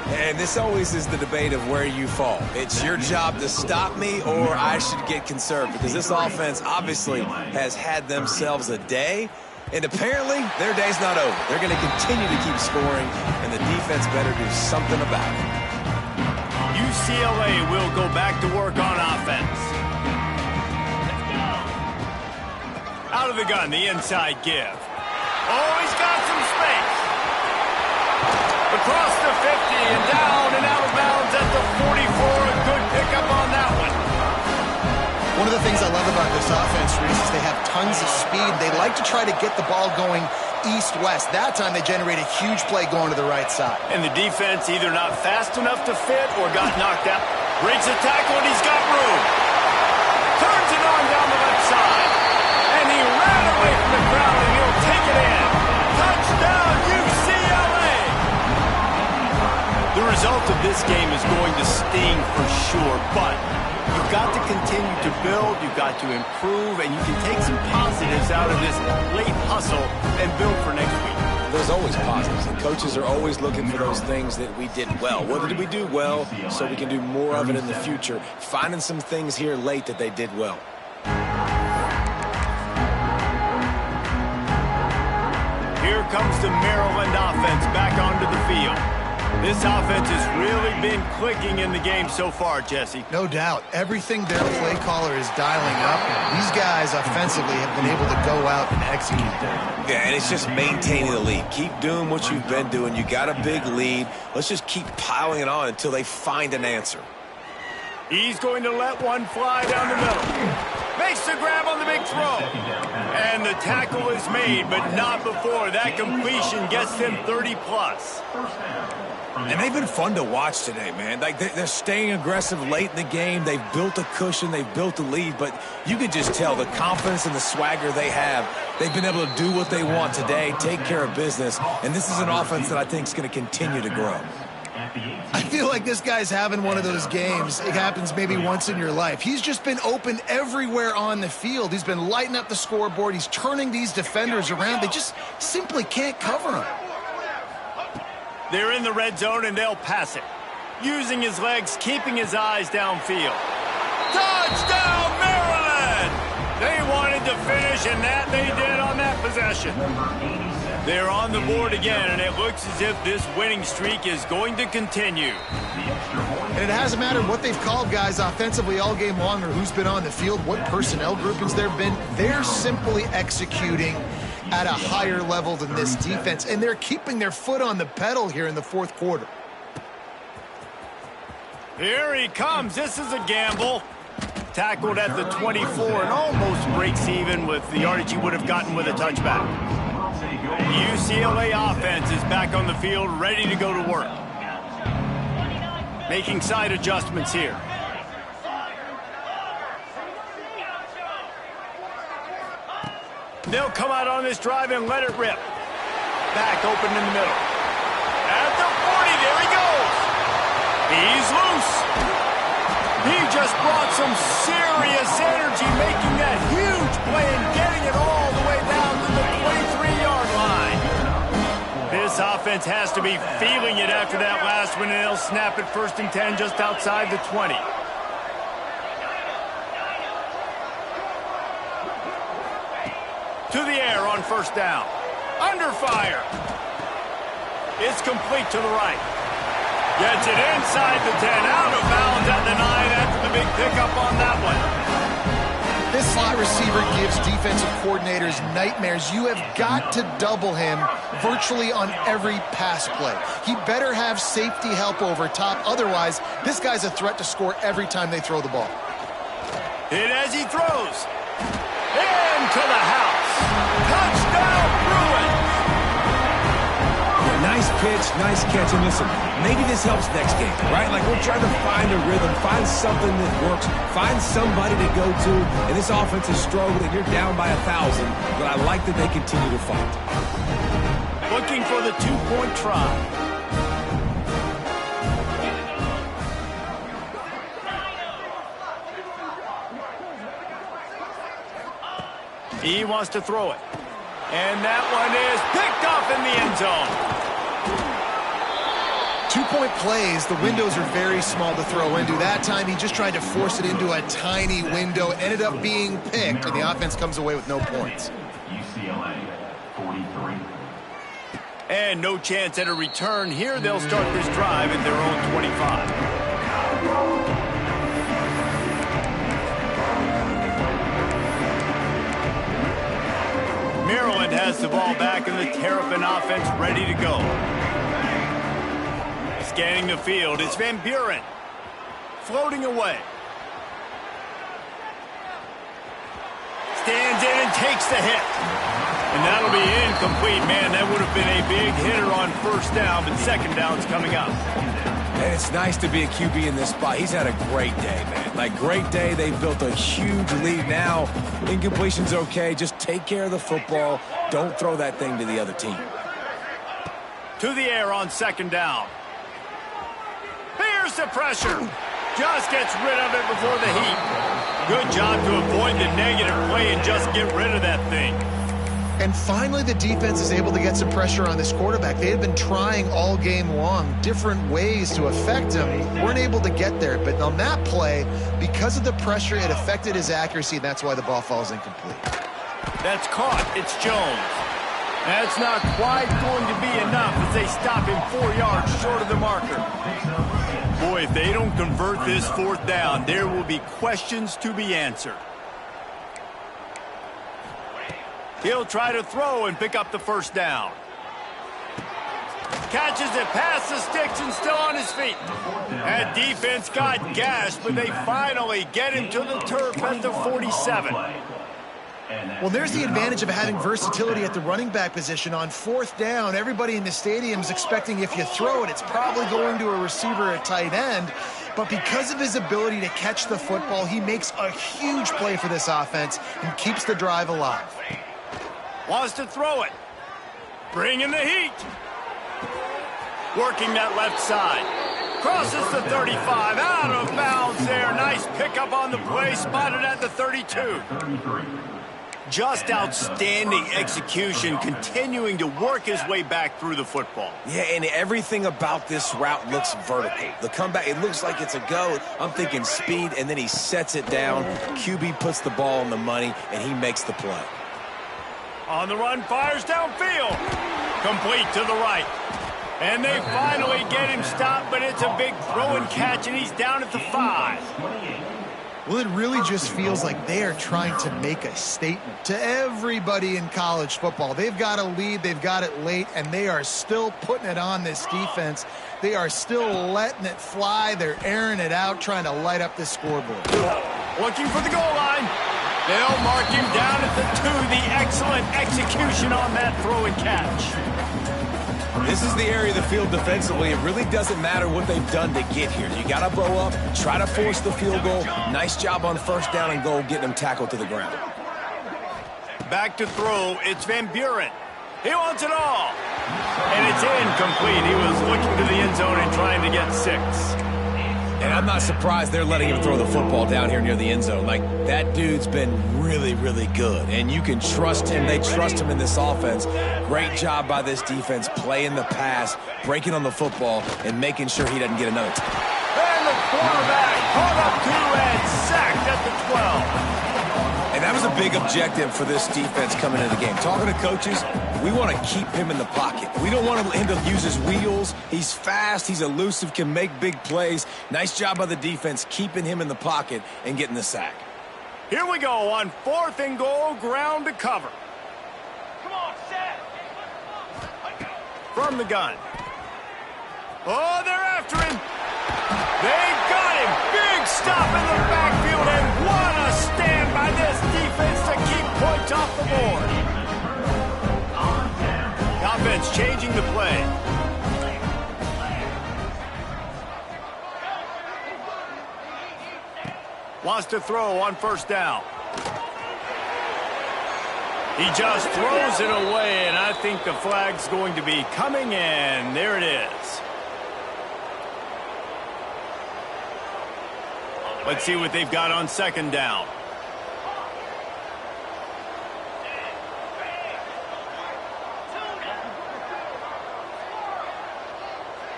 And this always is the debate of where you fall. It's your job to stop me or I should get conserved, because this offense obviously has had themselves a day, and apparently their day's not over. They're going to continue to keep scoring, and the defense better do something about it. UCLA will go back to work on offense. Out of the gun, the inside give. Oh, he's got some space. Across the 50 and down and out of bounds at the 44. A good pickup on that one. One of the things I love about this offense, Reese, is they have tons of speed. They like to try to get the ball going east-west. That time they generate a huge play going to the right side. And the defense either not fast enough to fit or got knocked out. Breaks a tackle and he's got room. Turns it on down the left side. And he ran away from the crowd and he'll take it in. Touchdown, UCLA! The result of this game is going to sting for sure, but you've got to continue to build, you've got to improve, and you can take some positives out of this late hustle and build for next week. There's always positives, and coaches are always looking for those things that we did well. What did we do well so we can do more of it in the future? Finding some things here late that they did well. Here comes the Maryland offense back onto the field. This offense has really been clicking in the game so far, Jesse. No doubt. Everything their play caller is dialing up. These guys offensively have been able to go out and execute that. Yeah, and it's just maintaining the lead. Keep doing what you've been doing. You got a big lead. Let's just keep piling it on until they find an answer. He's going to let one fly down the middle. Makes the grab on the big throw. And the tackle is made, but not before. That completion gets them 30-plus. And they've been fun to watch today, man. Like they're staying aggressive late in the game. They've built a cushion. They've built a lead. But you could just tell the confidence and the swagger they have. They've been able to do what they want today, take care of business. And this is an offense that I think is going to continue to grow. I feel like this guy's having one of those games. It happens maybe once in your life. He's just been open everywhere on the field. He's been lighting up the scoreboard. He's turning these defenders around. They just simply can't cover him. They're in the red zone, and they'll pass it. Using his legs, keeping his eyes downfield. Touchdown, Maryland! They wanted to finish, and that they did on that possession. They're on the board again, and it looks as if this winning streak is going to continue. And it hasn't mattered what they've called guys offensively all game long or who's been on the field, what personnel groupings there have been. They're simply executing at a higher level than this defense, and they're keeping their foot on the pedal here in the fourth quarter. Here he comes. This is a gamble. Tackled at the 24 and almost breaks even with the yardage he would have gotten with a touchback. The UCLA offense is back on the field, ready to go to work. Making side adjustments here. They'll come out on this drive and let it rip. Back open in the middle. At the there he goes. He's loose. He just brought some serious energy, making that huge play and getting it all the way down to the 23-yard line. This offense has to be feeling it after that last one, and they'll snap it 1st and 10 just outside the 20. To the air on 1st down. Under fire. It's complete to the right. Gets it inside the 10, out of bounds at the 9 after the big pickup on that one. This slot receiver gives defensive coordinators nightmares. You have got to double him virtually on every pass play. He better have safety help over top. Otherwise, this guy's a threat to score every time they throw the ball. Hit as he throws. Into the house. Touchdown, Bruins. Nice pitch, nice catch. And listen, maybe this helps next game, right? Like, we're trying to find a rhythm, find something that works, find somebody to go to. And this offense is struggling. You're down by 1,000, but I like that they continue to fight. Looking for the 2-point try. He wants to throw it. And that one is picked off in the end zone. 2-point plays, the windows are very small to throw into. That time, he just tried to force it into a tiny window. Ended up being picked, and the offense comes away with no points. UCLA, 43. And no chance at a return here. They'll start this drive at their own 25. Maryland has the ball back, and the Terrapin offense ready to go. Scanning the field, it's Van Buren. Floating away. Stands in and takes the hit. And that'll be incomplete. Man, that would have been a big hitter on 1st down, but 2nd down's coming up. And it's nice to be a QB in this spot. He's had a great day, man. Like, great day. They've built a huge lead now. Incompletion's okay. Just take care of the football. Don't throw that thing to the other team. To the air on 2nd down. Here's the pressure. Just gets rid of it before the heat. Good job to avoid the negative play and just get rid of that thing. And finally, the defense is able to get some pressure on this quarterback. They had been trying all game long different ways to affect him. Weren't able to get there. But on that play, because of the pressure, it affected his accuracy, and that's why the ball falls incomplete. That's caught. It's Jones. That's not quite going to be enough as they stop him 4 yards short of the marker. Boy, if they don't convert this 4th down, there will be questions to be answered. He'll try to throw and pick up the 1st down. Catches it past the sticks and still on his feet. That defense got gashed, but they finally get him to the turf at the 47. Well, there's the advantage of having versatility at the running back position. On 4th down, everybody in the stadium is expecting if you throw it, it's probably going to a receiver at tight end. But because of his ability to catch the football, he makes a huge play for this offense and keeps the drive alive. Wants to throw it. Bringing the heat. Working that left side. Crosses the 35. Out of bounds there. Nice pickup on the play. Spotted at the 32. Just outstanding execution, continuing to work his way back through the football. Yeah, and everything about this route looks vertical. The comeback, it looks like it's a go. I'm thinking speed, and then he sets it down. QB puts the ball on the money, and he makes the play. On the run, fires downfield. Complete to the right. And they finally get him stopped, but it's a big throw and catch, and he's down at the 5. Well, it really just feels like they are trying to make a statement to everybody in college football. They've got a lead, they've got it late, and they are still putting it on this defense. They are still letting it fly. They're airing it out, trying to light up this scoreboard. Looking for the goal line. They'll mark him down at the 2. The excellent execution on that throw and catch. This is the area of the field defensively. It really doesn't matter what they've done to get here. You got to blow up, try to force the field goal. Nice job on 1st down and goal, getting them tackled to the ground. Back to throw. It's Van Buren. He wants it all. And it's incomplete. He was looking to the end zone and trying to get 6. And I'm not surprised they're letting him throw the football down here near the end zone. Like, that dude's been really, really good. And you can trust him. They trust him in this offense. Great job by this defense playing the pass, breaking on the football, and making sure he doesn't get another. And the quarterback caught up to and sacked at the 12. And that was a big objective for this defense coming into the game. Talking to coaches, we want to keep him in the pocket. We don't want him to use his wheels. He's fast. He's elusive, can make big plays. Nice job by the defense keeping him in the pocket and getting the sack. Here we go on 4th and goal, ground to cover. Come on, set. From the gun. Oh, they're after him. They got him. Big stop in the backfield, and what a stand by this defense to keep points off the board. The offense changing the play. Wants to throw on 1st down. He just throws it away, and I think the flag's going to be coming in. There it is. Let's see what they've got on 2nd down.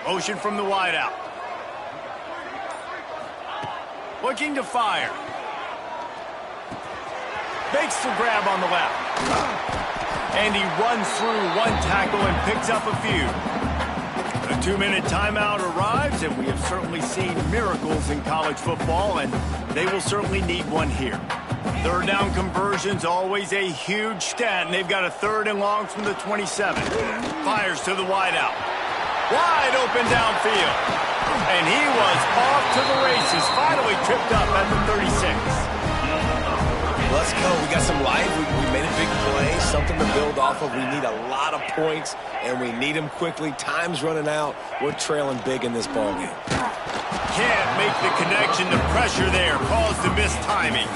Motion from the wideout. Looking to fire. Makes the grab on the left. And he runs through 1 tackle and picks up a few. A 2-minute timeout arrives, and we have certainly seen miracles in college football, and they will certainly need one here. 3rd down conversion's always a huge stat, and they've got a 3rd and long from the 27. Fires to the wideout. Wide open downfield. And he was off to the races, finally tripped up at the 36. Let's go. We got some life. We made a big play, something to build off of. We need a lot of points, and we need them quickly. Time's running out. We're trailing big in this ballgame. Can't make the connection. The pressure there caused the missed timing.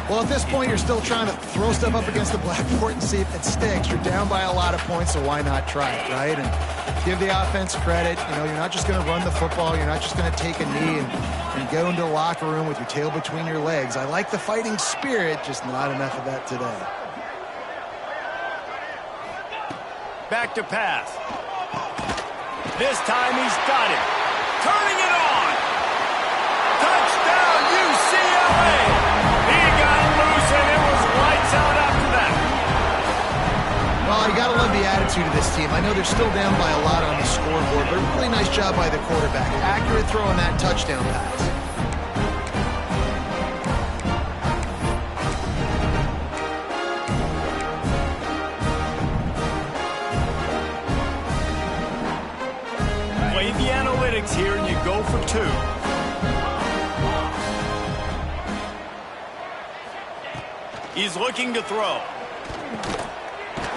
Well, at this point, you're still trying to throw stuff up against the blackboard and see if it sticks. You're down by a lot of points, so why not try it, right? And give the offense credit. You know, you're not just going to run the football. You're not just going to take a knee and go into the locker room with your tail between your legs. I like the fighting spirit, just not enough of that today. Back to pass. This time he's got it. Turning it on. Touchdown, UCLA. He got loose, and it was lights out after that. Well, you got to love the attitude of this team. I know they're still down by a lot on the scoreboard, but really nice job by the quarterback. Accurate throw on that touchdown pass. Play the analytics here, and you go for 2. He's looking to throw.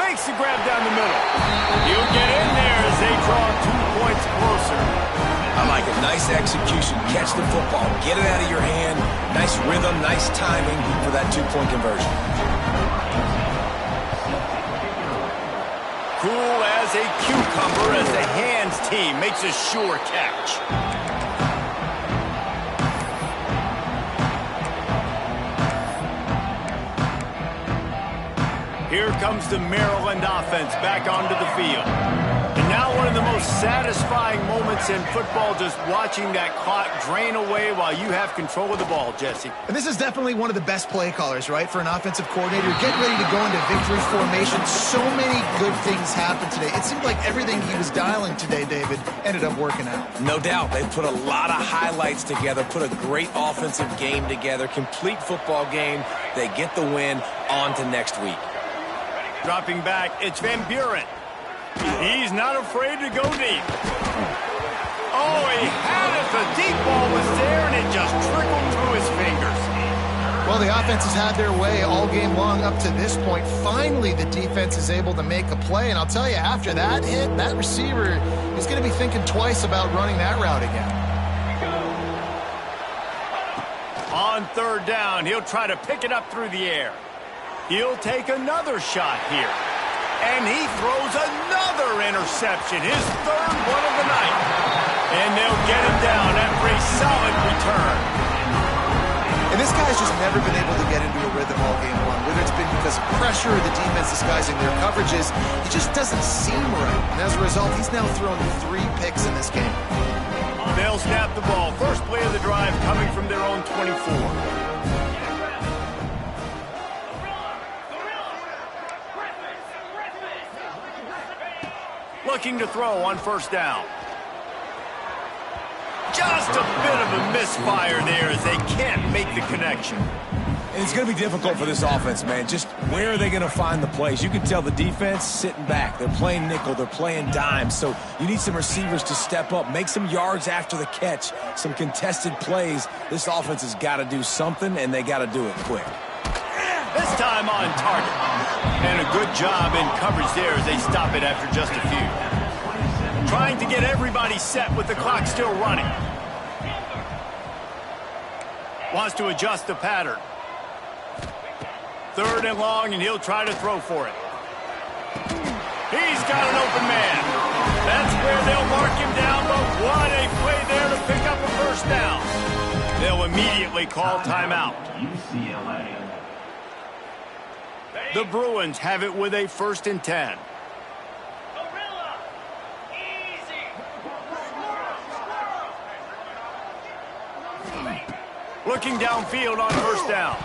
Makes the grab down the middle. He'll get in there as they draw 2 points closer. I like it. Nice execution. Catch the football. Get it out of your hand. Nice rhythm, nice timing for that 2-point conversion. Cool as a cucumber as the hands team makes a sure catch. Here comes the Maryland offense back onto the field. And now one of the most satisfying moments in football, just watching that clock drain away while you have control of the ball, Jesse. And this is definitely one of the best play callers, right, for an offensive coordinator. Getting ready to go into victory formation. So many good things happened today. It seemed like everything he was dialing today, David, ended up working out. No doubt. They put a lot of highlights together, put a great offensive game together, complete football game. They get the win. On to next week. Dropping back, it's Van Buren. He's not afraid to go deep. Oh, he had it. The deep ball was there, and it just trickled through his fingers. Well, the offense has had their way all game long up to this point. Finally, the defense is able to make a play, and I'll tell you, after that hit, that receiver is going to be thinking twice about running that route again. On 3rd down, he'll try to pick it up through the air. He'll take another shot here. And he throws another interception, his third one of the night. And they'll get him down after a solid return. And this guy's just never been able to get into a rhythm all game long. Whether it's been because of pressure or the defense disguising their coverages, he just doesn't seem right. And as a result, he's now thrown 3 picks in this game. They'll snap the ball. First play of the drive coming from their own 24. Looking to throw on first down. Just a bit of a misfire there as they can't make the connection. And it's going to be difficult for this offense, man. Just where are they going to find the plays? You can tell the defense sitting back. They're playing nickel. They're playing dime. So you need some receivers to step up, make some yards after the catch, some contested plays. This offense has got to do something, and they got to do it quick. This time on target. And a good job in coverage there as they stop it after just a few. Trying to get everybody set with the clock still running. Wants to adjust the pattern. Third and long, and he'll try to throw for it. He's got an open man. That's where they'll mark him down, but what a play there to pick up a first down. They'll immediately call timeout. UCLA. The Bruins have it with a 1st and 10. Looking downfield on first down.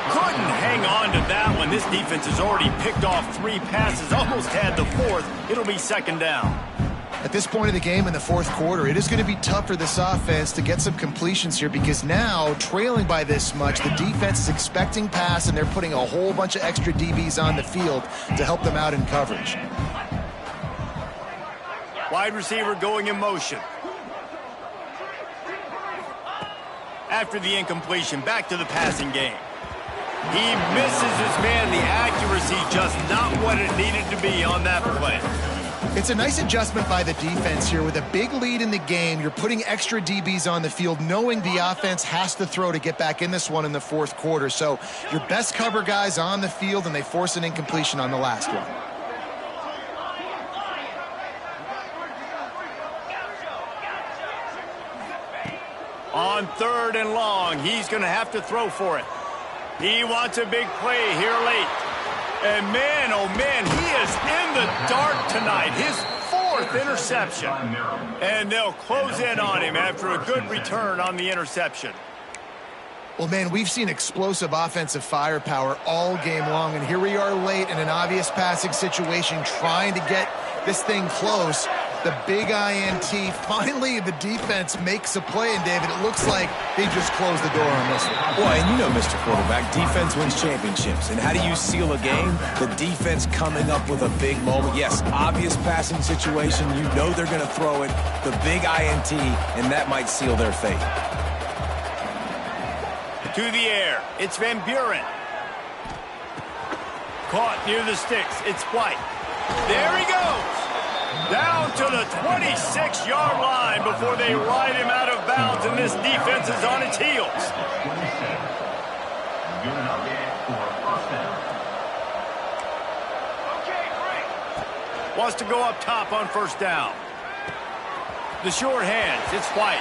Couldn't hang on to that one. This defense has already picked off 3 passes, almost had the 4th. It'll be 2nd down. At this point of the game in the 4th quarter, it is going to be tough for this offense to get some completions here because now, trailing by this much, the defense is expecting pass and they're putting a whole bunch of extra DBs on the field to help them out in coverage. Wide receiver going in motion. After the incompletion, back to the passing game. He misses his man. The accuracy just not what it needed to be on that play. It's a nice adjustment by the defense here. With a big lead in the game, you're putting extra DBs on the field, knowing the offense has to throw to get back in this one in the 4th quarter. So your best cover guys on the field, and they force an incompletion on the last one. On 3rd and long, he's going to have to throw for it. He wants a big play here late. And man, oh man, he is in the dark tonight. His 4th interception. And they'll close in on him after a good return on the interception. Well, man, we've seen explosive offensive firepower all game long, and here we are late in an obvious passing situation trying to get this thing close. The big INT. Finally, the defense makes a play, and David, it looks like they just closed the door on this one. Boy, and you know, Mr. Quarterback, defense wins championships. And how do you seal a game? The defense coming up with a big moment. Yes, obvious passing situation. You know they're going to throw it. The big INT, and that might seal their fate. To the air. It's Van Buren. Caught near the sticks. It's White. There he goes. Down to the 26-yard line before they ride him out of bounds, and this defense is on its heels. Wants to go up top on first down. The short hands, it's White.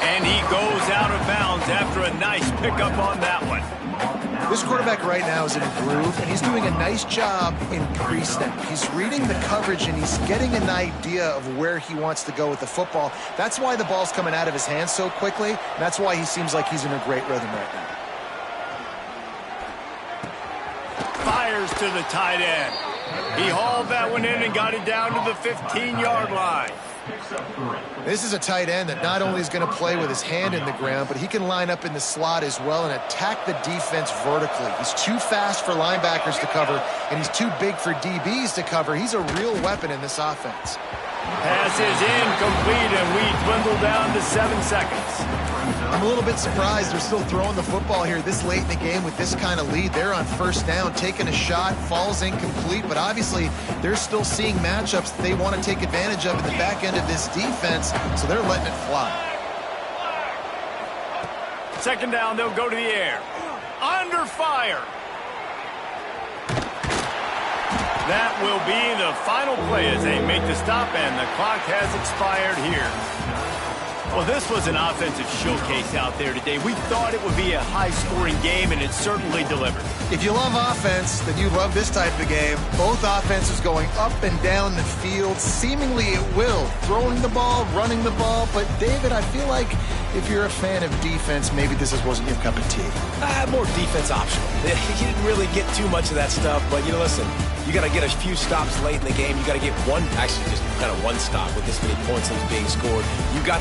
And he goes out of bounds after a nice pickup on that one. This quarterback right now is in a groove, and he's doing a nice job in pre-snap. He's reading the coverage, and he's getting an idea of where he wants to go with the football. That's why the ball's coming out of his hands so quickly, and that's why he seems like he's in a great rhythm right now. Fires to the tight end. He hauled that one in and got it down to the 15-yard line. This is a tight end that not only is going to play with his hand in the ground, but he can line up in the slot as well and attack the defense vertically. He's too fast for linebackers to cover, and he's too big for DBs to cover. He's a real weapon in this offense. Pass is incomplete, and we dwindle down to 7 seconds. I'm a little bit surprised they're still throwing the football here this late in the game with this kind of lead. They're on first down, taking a shot, falls incomplete, but obviously they're still seeing matchups that they want to take advantage of in the back end of this defense, so they're letting it fly. 2nd down, they'll go to the air. Under fire. That will be the final play as they make the stop, and the clock has expired here. Well, this was an offensive showcase out there today. We thought it would be a high-scoring game, and it certainly delivered. If you love offense, then you love this type of game. Both offenses going up and down the field, seemingly at will, throwing the ball, running the ball. But, David, I feel like if you're a fan of defense, maybe this wasn't your cup of tea. More defense optional. You didn't really get too much of that stuff, but, listen, you got to get a few stops late in the game. You got to get one, actually just kind of one stop with this many points that was being scored. You got